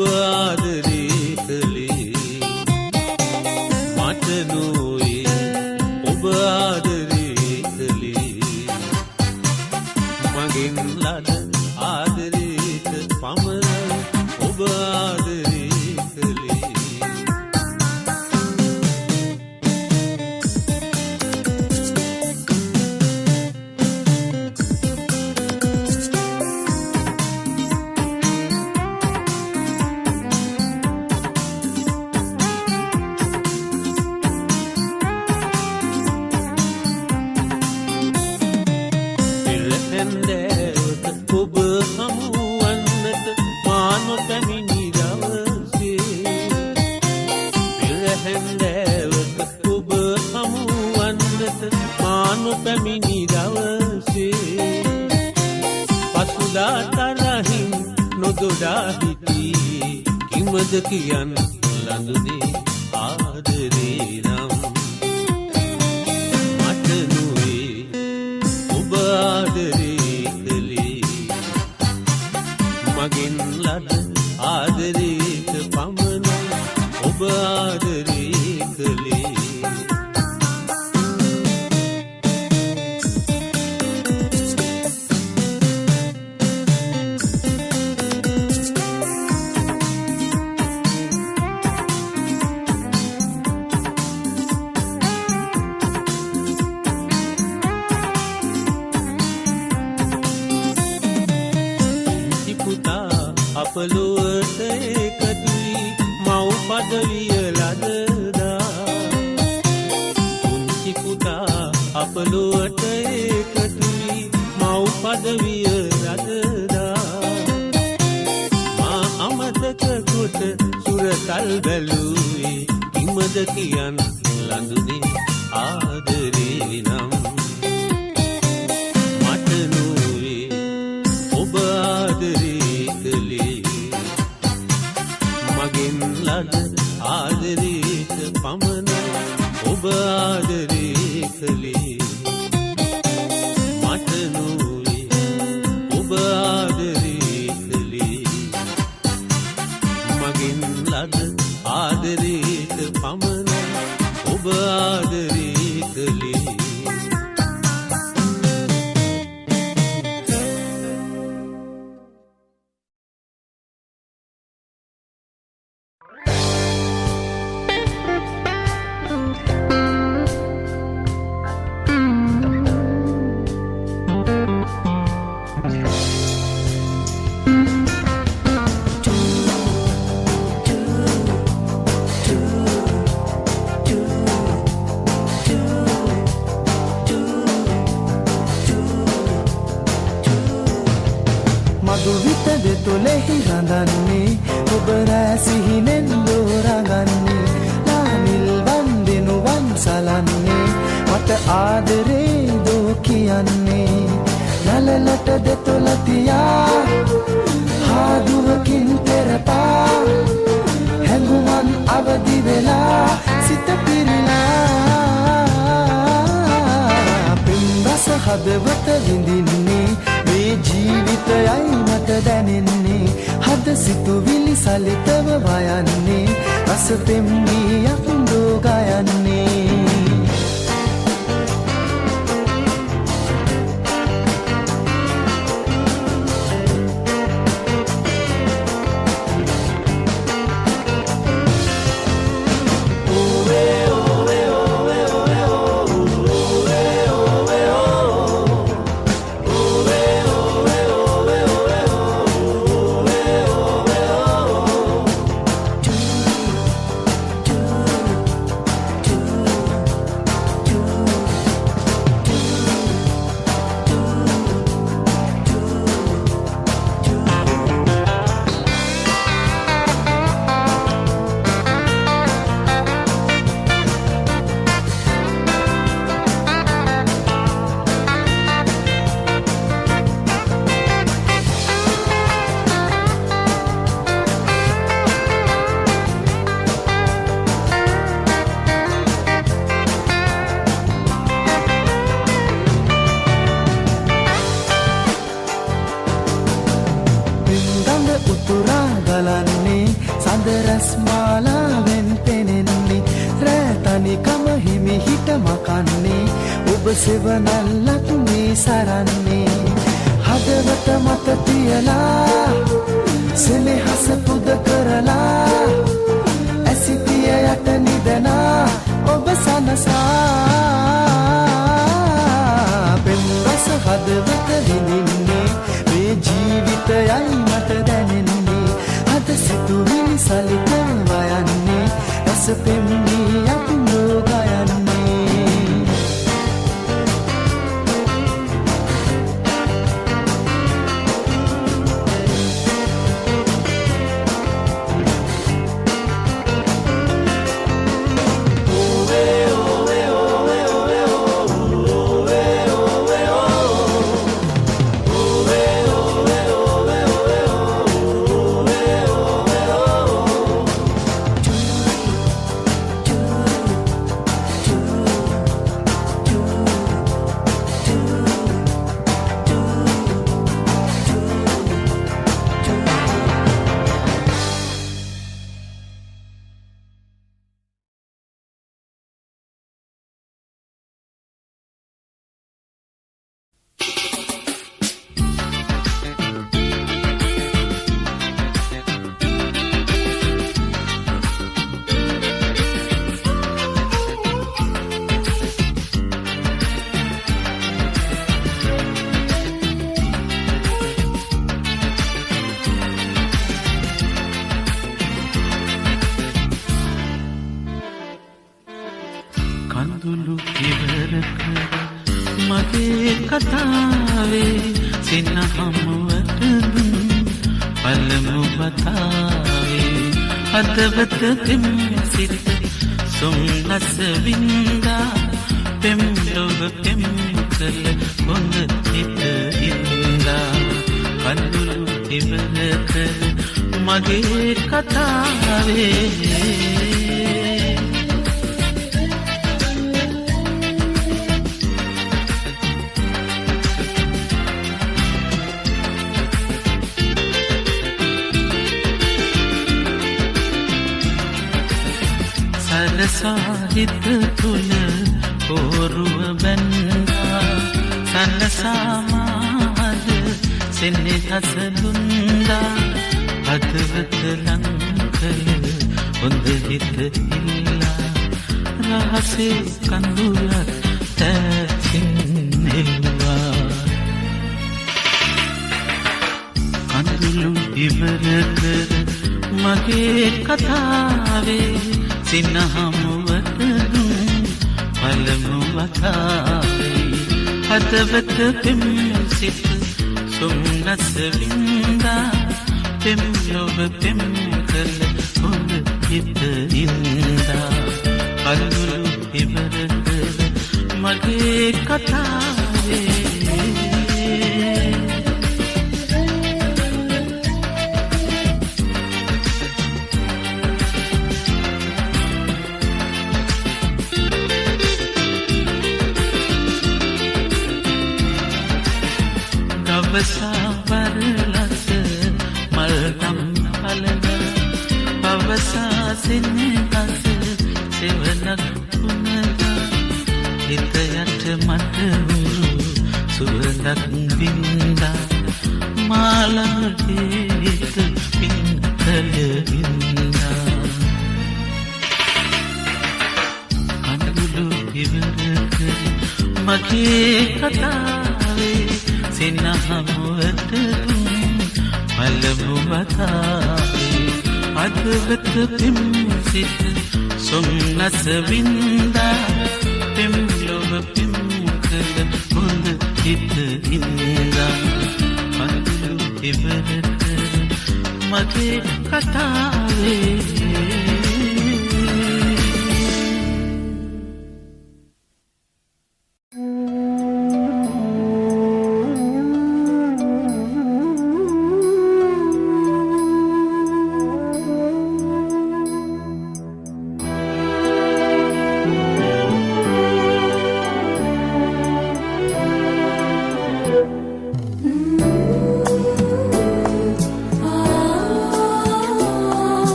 ඔබ ආදරේ කළේ මට නොවේ ඔබ ආදරේ කළේ මගෙන් ලද ආදරේට පමණ ඔබ ආදරේ කළේ ඔබ හමුවන්නට මා නොපැමිණි දවසේ පෙරහැන්දෑවක ඔබ හමුවන්නට මා නොපැමිණි දවසේ පසුදා තරහින් නොදොඩා හිටියේ කිමද කියන්න ලඳුනේ ආදරේ නම් මට නොවේ ඔබ ආදරේ මගෙන් ලද ආදරේට පමණ ඔබ ආදරේ කළේ අපලොවට එකතුයි මව් පදවිය ලදදා පුංචි පුතා අපලොවට එකතුයි මව් පදවිය ලදදා මා අමතක කොට සුරතල් බැලුවේ කිමද කියන්න ලඳුනේ ආදරේ නම් මට නොවේ ඔබ ආදරේ මගෙන් ලද ආදරේට පමණ ඔබ ආදරේ කළේ මට නොවේ ඔබ ආදරේ කළේ මගෙන් ලද ආදරේට පමණ ඔබ ආදරේ කළේ තොලෙහි රඳන්නේ ඔබ රෑ සිහිනෙන් දෝරගන්නේ නානිල් වන්දෙනුවන් සලන්නේ මට ආදරේ දෝ කියන්නේ නලලට දෙතොල තියා හාදුවකින් තෙරපා හැඟුමන් අවදි වෙලා සිත පිරිලා පින්බස හදවත විඳින්නේ මේ ජීවිතයයි මට දැනෙන්නේ හද සිතුවිලි සලිතව වයන්නේ රස පෙම්ගියක් දෝ ගයන්නේ හඳ රස්මාලාවෙන් පෙනෙන්නේ රෑ තනිකම හිමිහිට මකන්නේ ඔබ සෙවනල්ලක් මේ සරන්නේ හදවත මත තියලා සෙනෙහස පුද කරලා ඇසිතිය යට නිදනා ඔබ සනසා පෙම්රස හදවත විඳින්නේ මේ ජීවිතයයි මට දැනෙන්නේ අද සිතුවිලි සලිතව වයන්නේ ඇස පෙම්මී යතුනෝ ගයන්නේ කඳුළු ඉවර කර මගේ කතාවේ සිනහමුවට දුන් පළමු වතාවේ හදවත දෙම සිට සොම්නස වින්දා පෙම් ලොව පෙම් කළ හොඳ හිත ඉන්දා කඳුළු ඉවර කර මගේ කතාවේ සාහිත තුල පෝරුව බැන්දා සනසාමාද සෙනෙහස දුන්දා හදවත ලංකල හොඳ හිත ඉල්ලා රහසේ කඳුලක් තැසින්නෙල්වා කඳුළු ඉවර කර මගේ කතාවේ සිනහමුවට දුන් පළමු වතාවේ හදවත පෙම් සිට සොම්නස වින්දා පෙම් ලොව පෙම් කළ හොඳ හිත ඉන්දා කඳුළු ඉවර කර මගේ කතාවේ වරලස මල්ගම් පලන පවසා සෙනෙහස සෙවනක් පුනගා හිත යට මට උරු සුවඳක් වින්දා මාළගේ හිත පින්කල වින්දා කඳුළු ඉවර කර මගේ කතාවේ සිනහමුවට දුන් පළමු වතාවේ හදවත පෙම් සිට සොම්නස වින්දා පෙම් ලොව පෙම් කළ හොඳ හිත ඉන්දා කඳුළු ඉවර කර මගේ කතාවේ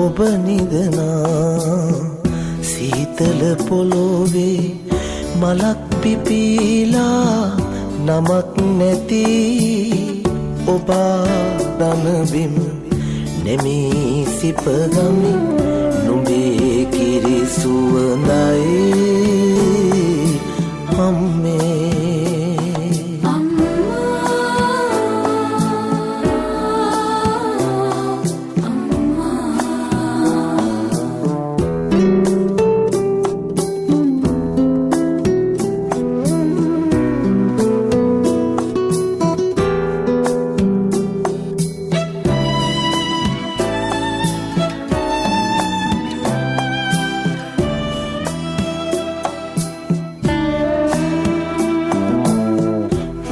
ඔබ නිදනා සීතල පොළොවේ මලක් පිපිලා නමක් නැති ඔබ රණබිම නෙමී සිපගමි නුඹේ කිරි සුවඳයි අම්මේ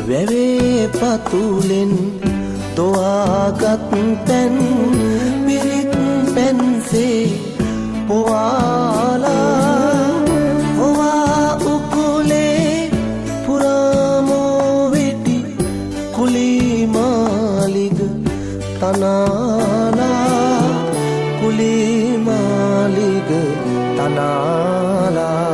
වැවේ පතුලෙන් තෝවාගත් පැන් පිරිත් පැන්සේ පොවාලා ඔවා උකුලේ පුරාමෝ වෙටි කුලිමාලිග තනාලා කුලිමාලිග තනාලා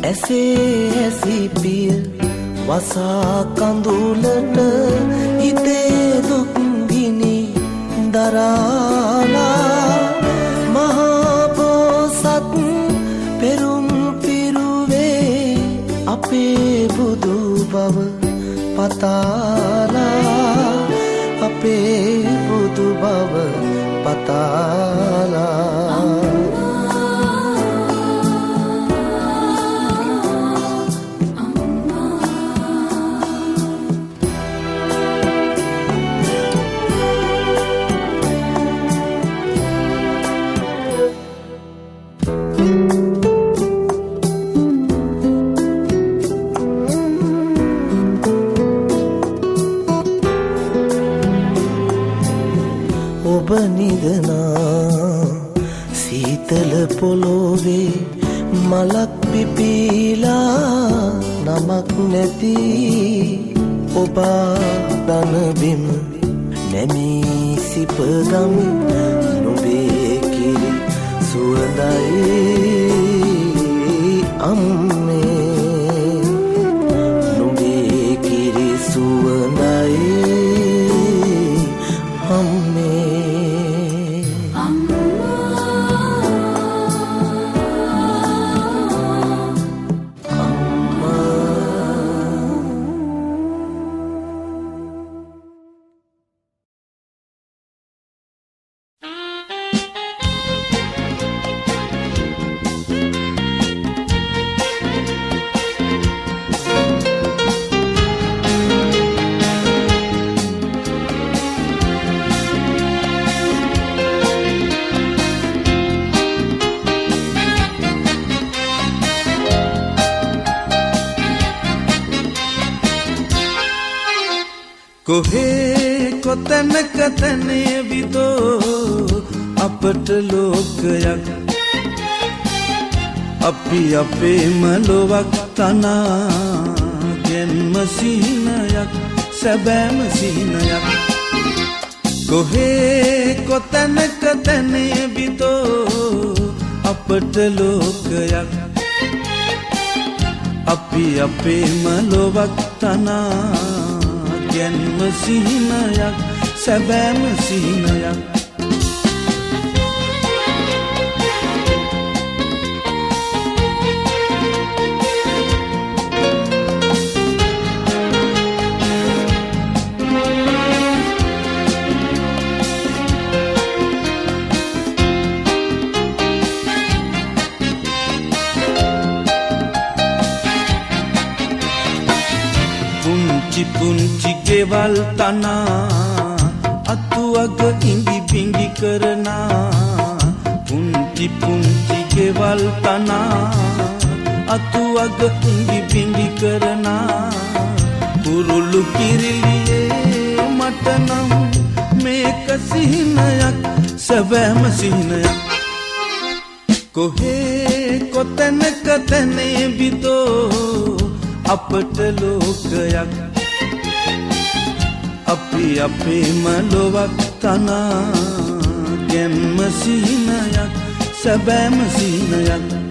ඇසේ ඇසිපිය වසා කඳුලට හිතේ දුක් ගිනි දරාලා මහා බෝසත් පෙරුම් පිරුවේ අපේ බුදු බව පතාලා අපේ බුදු බව පතාලා ඔබ නිදනා සීතල පොළොවේ මලක් පිපිලා නමක් නැති ඔබ රණබිම නැමී සිපගමි නුඹේ කිරි සුවඳයි අම්මේ නුඹේ කිරි සුවඳයි අම්මේ කොහේ කොතැනක තැනේ විදෝ අපට ලෝකයක් අපි අපේම ලොවක් තනා ගෙන්ම සිහිනයක් සැබෑම සිහිනයක් කොහේ කොතැනක තැනේ විදෝ අපට ලෝකයක් අපි අපේම ලොවක් තනා ගෙන්ම සිහිනයක් සැබෑම සිහිනයක් පුංචි ගෙවල් තනා අතුවග ඉඟි බිඟි කරනා පුංචි ගෙවල් තනා අතුවග ඉඟි බිඟි කරනා කුරුළු කිරිලියේ මට නම් සිහිනයක් කොහේ කොතැනක තැනේ විදෝ අපට ලෝකයක් අපි අපේම ලොවක් තනා ගැන්ම සිහිනයක් සැබෑම සිහිනයක්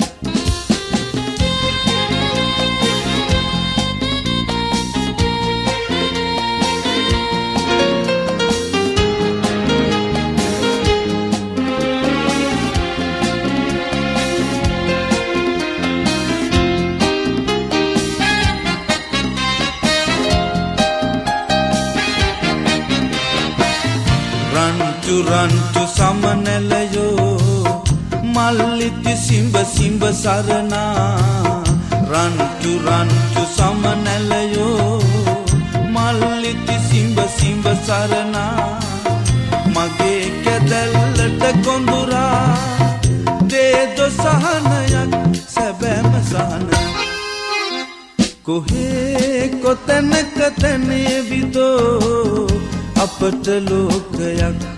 රන්චු සමනැලයෝ මල්ලිති සිඹ සිඹ සරනා රන්චු සමනැලයෝ මල්ලිති සිඹ සිඹ සරනා මගේ කැදැල්ලට කොඳුරා දේදො සහනයක් සැබෑම සහනයක් කොහේ කොතැනක තැනේ විදෝ අපට ලෝකයක්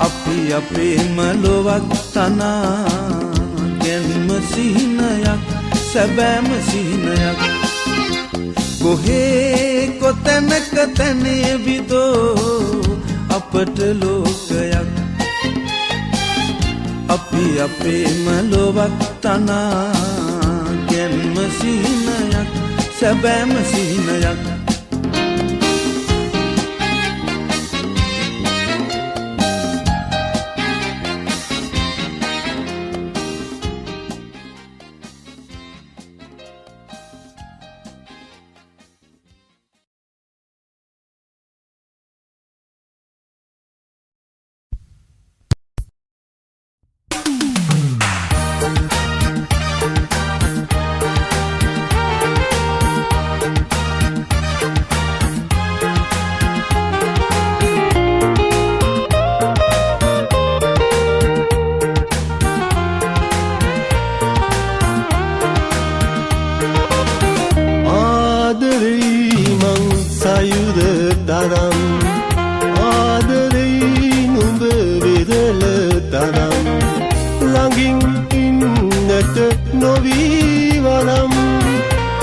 අපි අපේම ලොවක් තනා ගැන්ම සිහිනයක් සැබෑම සිහිනයක් කොහේ කොතැනක තැනේ විදෝ අපට ලෝකයක් අපි අපේම ලොවක් තනා ගැන්ම සිහිනයක් සැබෑම සිහිනයක්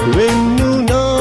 When you know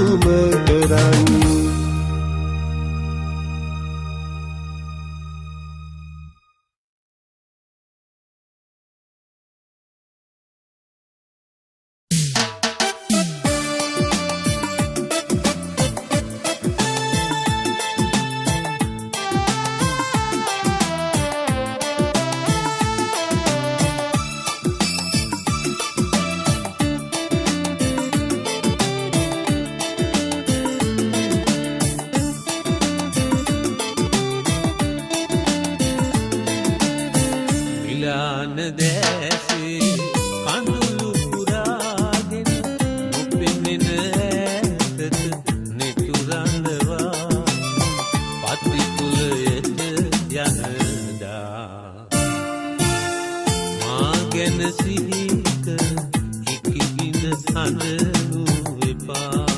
the හඳනු එපා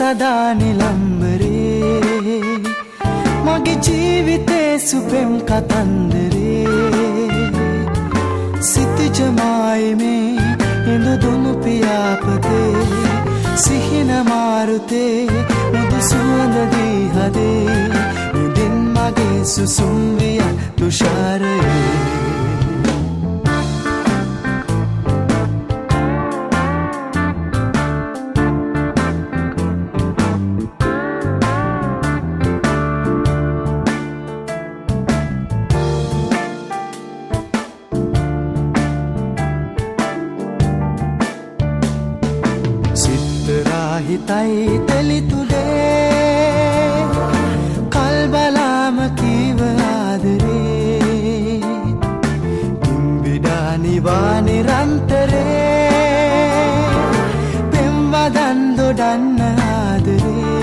සදා නිලම්බරේ මගේ ජීවිතේ සුපෙම් කතන්දරේ සිතිජමයි මේ ඉඳුදුණු පියාපතේ සිහින මාරුතේ මුදු සුවඳ දී හදේ මුදින් මගේ සුසුම් විය තුෂාරයේ හිතයි තෙලි තුලේ කල්බලාම කීව ආදරේ කිම්බිඩා නිවා නිරන්තරේ පෙම්වදන් දොඩන්න ආදරේ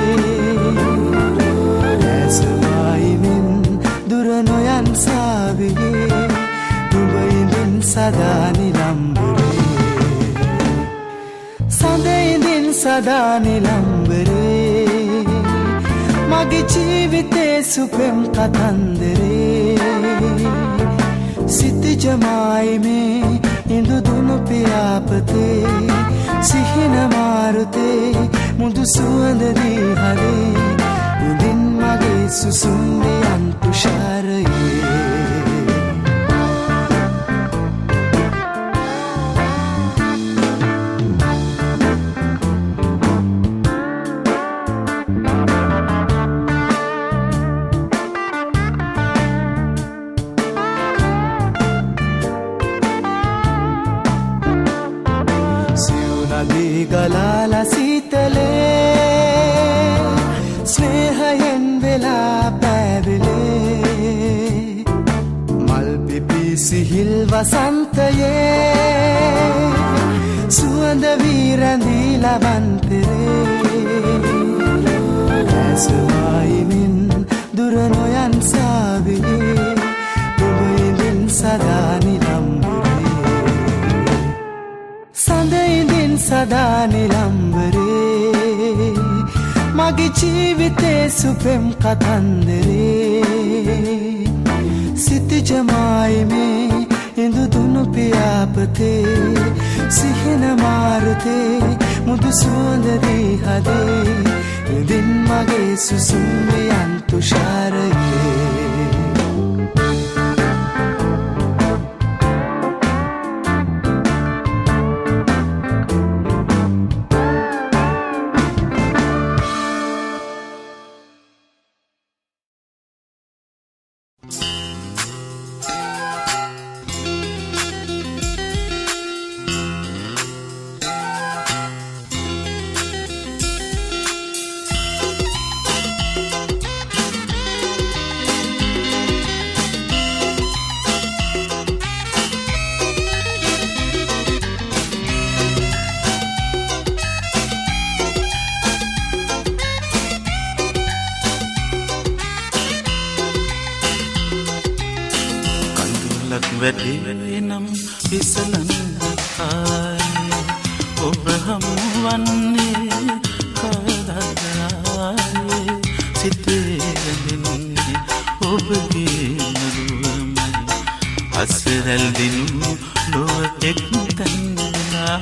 ඇසවායිමින් දුර නොයන් සාවියේ නුඹ ඉඳින් සදා නිලම්බරේ සඳයිඳින් සදා නිලම්බරේ මගේ ජීවිතේ සුපෙම් කතන්දරේ සිතිජමයි මේ ඉඳුදුණු පියාපතේ සිහින මාරුතේ මුදු සුවඳ දී හදේ උදින් මගේ සුසුම් වියන් තුෂාරයේ සිසිහිල් වසන්තයේ සුවඳ වීරඳී ලබන්තරේ ඇසවායිමින් දුර නොයන් සාවියේ ඔබ ඉඳින් සදා නිලම්බරේ සඳ ඉඳින් සදා නිලම්බරේ මගේ ජීවිතේ සුපෙම් කතන්දරේ සිතිජ මායිමේ इंदु दुनु पियापते सिहिन मारुते मुदु सुंदरी हदे दिन मगे सुसुम्मे अंतुषारये වැටෙනම් විසලන්න ආයේ ඔබ හමු වන්නේ කවදාද ආයේ සිතේ රැඳෙන්නේ ඔබගේ නරුවමයි අසරල් දිනු ලොව එක්තැන්නා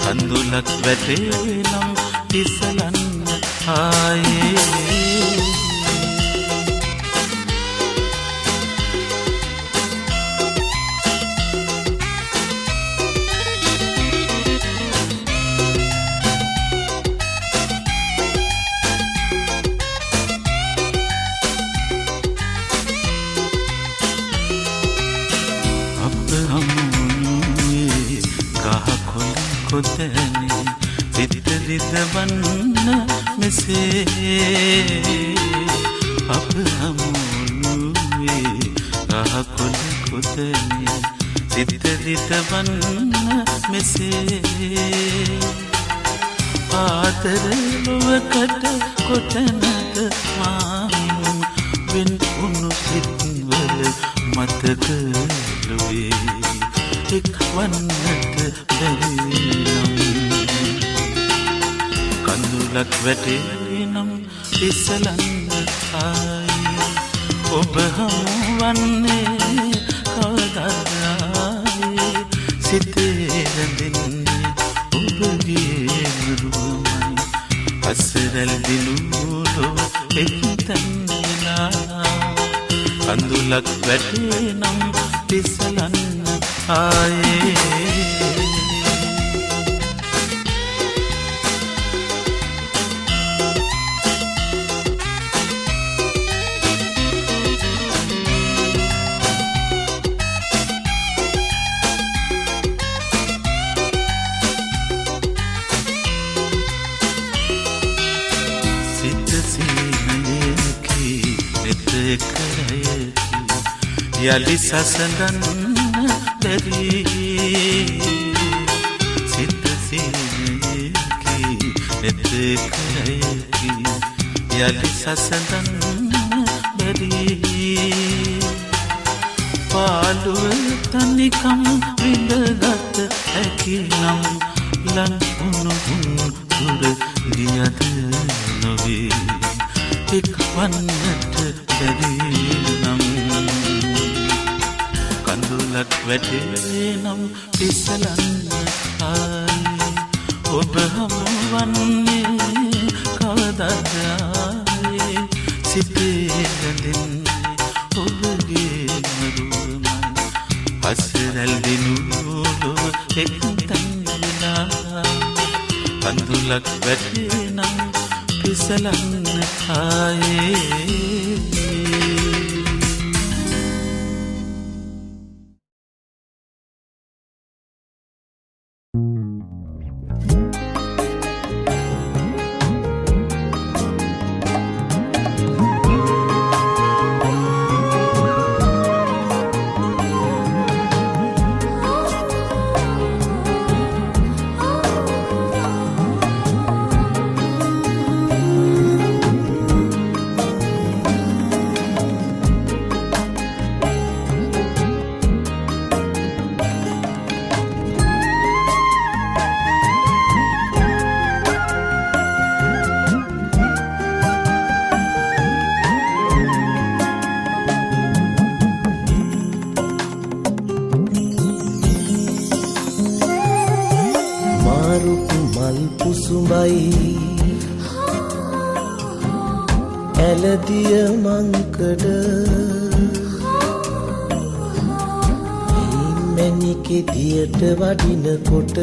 කඳුලක් වැටෙනම් විසලන්න ආයේ කොතැනේ සිත රිදවන්න මෙසේ අප හමුවේ රහකොළ කොතැනේ සිත රිදවන්න මෙසේ ආදර ලොවකට කොතැනක මායිම් වෙන් උණු සිත්වල මතක ලොවේ එක් වන්නට බැරිනම් කඳුලක් වැටෙනම් ඉස්සලන්න ආයේ ඔබ හමු වන්නේ කවදාද ආයේ සිතේ රැඳෙන්නේ ඔබගේ නරුවමයි අසරල් දිනුලෝ එක්තැන්නා කඳුලක් වැටෙනම් ඉස්සලන්න ආයේ සිත සීනයකි නෙත කරයකි යලි සසඳන්න සිත සීනයකි නෙත කරයකි යලි සසඳන්න බැරි පාළුව තනිකම් විඳගත හැකි නම් ලන් උණු දුර ගියද නොවේ එක් වන්නට බැරි නම් කඳුලක් වැටෙනම් පිසලන්න ආයේ ඔබ හමු වන්නේ කවදාද ආයේ සිතේ රැඳෙන්නේ ඔබගේ නරුවමයි අසරල් දිනුලෝ එක්තැන්නා කඳුලක් වැටෙනම් පිසලන්න ආයේ පුසුඹයි ඇලදිය මංකඩ මැණිකේ දියට වඩිනකොට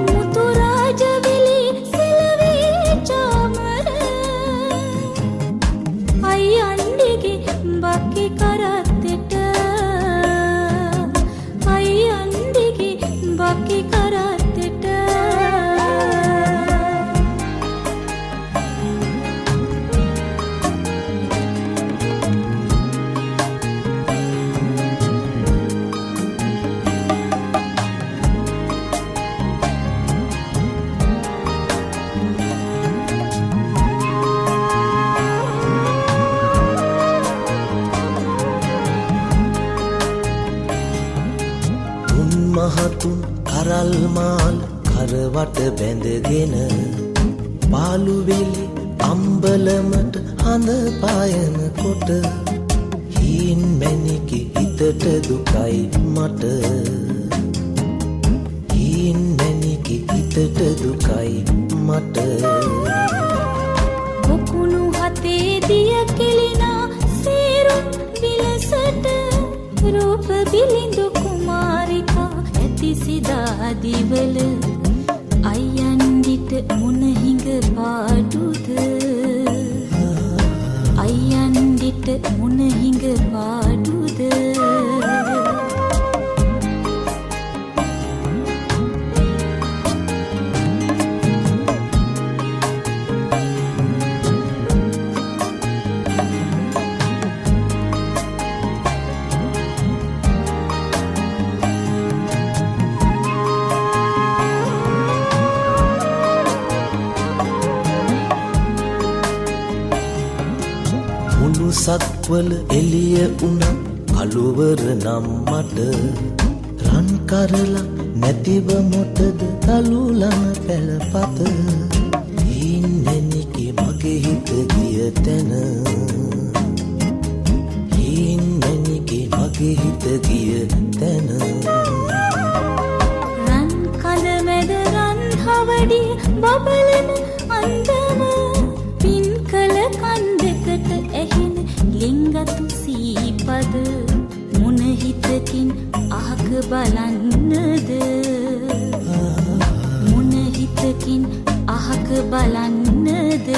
මුතුරාජවිලි සිලවේ චාමර අයියන්ඩිගේ බක්කි කරත්තෙට අයියන්ඩිගේ බක්කි කරත්තෙට මහතුන් කරල් මාල් කරවට බැඳගෙන පාළුවෙලි අම්බලමට හඳ පායනකොට හීන් මැණිකේ හිතට දුකයි මට හීන් මැණිකේ හිතට දුකයි මට කුකුණු හතේ දිය කෙලිනා සීරුම් විලසට රූප බිලිඳු කුමාරිකා ඇති සිදා දිවල අයියන්ඩිට මුණ හිඟ පාඩුද අයියන්ඩිට මුණ හිඟ පාඩුද මුළු සක්වල එළිය උනත් කළුවර නම් මට රන් කරලා නැතිව මොටද තලුලන පැලපත හීන් මැණිකේ මගේ හිත ගිය තැන හීන් මැණිකේ මගේ හිත ගිය තැන රන් කඳ මැද රන් හවඩි බබලන අන්දම පින් කළ කන්දකට ඇහෙන ලිංගතු සීපද මුණ හිතකින් අහක බලන්නද මුණ හිතකින් අහක බලන්නද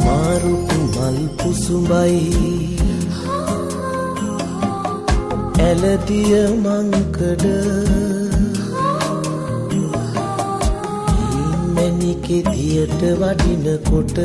මාරුතු මල් පුසුඹයි ඇලදිය මංකඩ මැණිකේ දියට වඩිනකොට